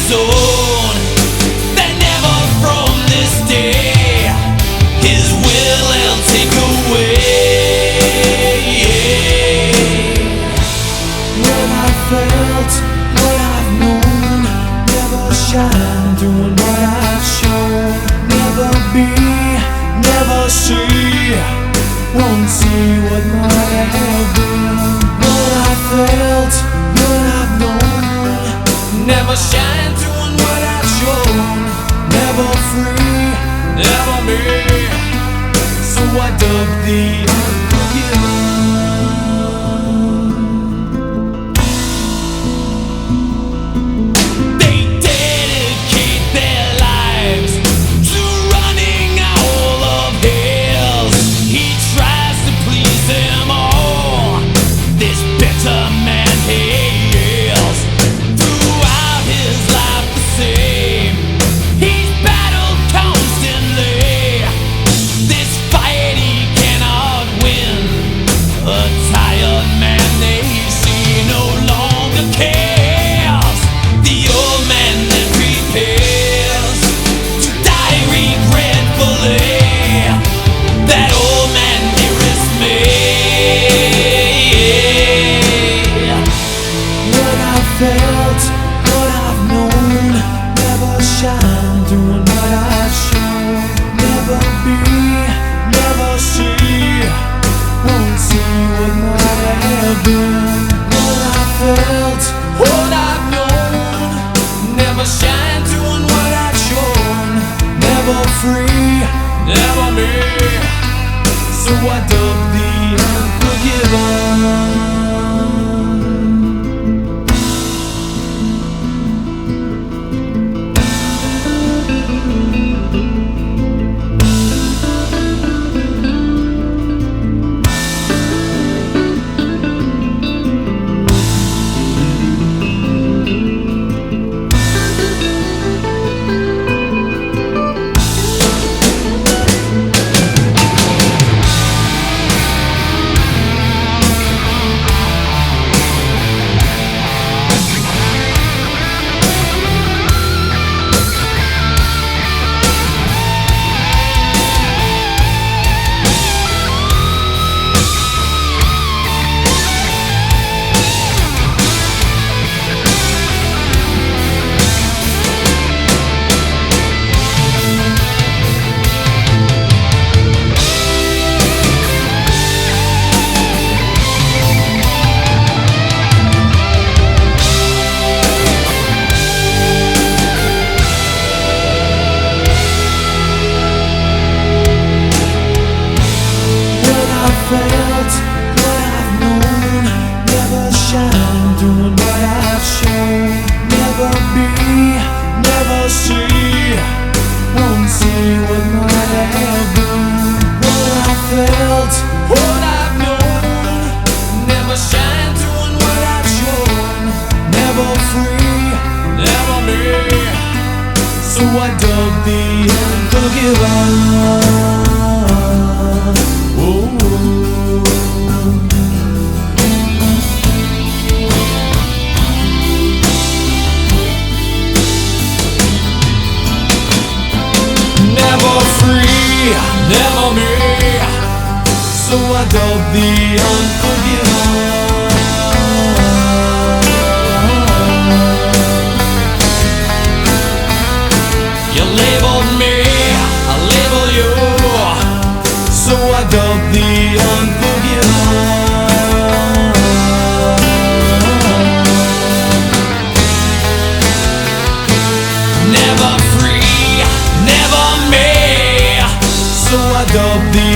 zone. That never from this day His will and take away. What I felt, what I've known, never shine doing what I've shown. Never be, never see, won't see what might have been. What I felt, what I've known, Never shine doing what I've shown. never free, Never me. so I dug the unforgiven. They dedicate their lives to running all of hell. He tries to please them all. This better man hails. Throughout his life the same, he's battled constantly. This fight he cannot win. A tired man they see no longer cares. The old man then prepares to die regretfully. That old man nearest me. What I felt, what I've known, never shine doing what I've shown. Never be, never see, won't see what might have been. What I felt, What I've known, never shine doing what I've shown. never free, Never me. so I dug the unforgiven. Felt what I've known, never shine doing what I've shown. Never be, never see, won't see what might have been. What I felt, What I've known, never shine doing what I've shown. never free, Never me. so I dug the unforgiven. Never free. Never me. So I dug the unforgiven. You labeled me, I label you. So I dug the unforgiven. Never free. Never me. So I dug the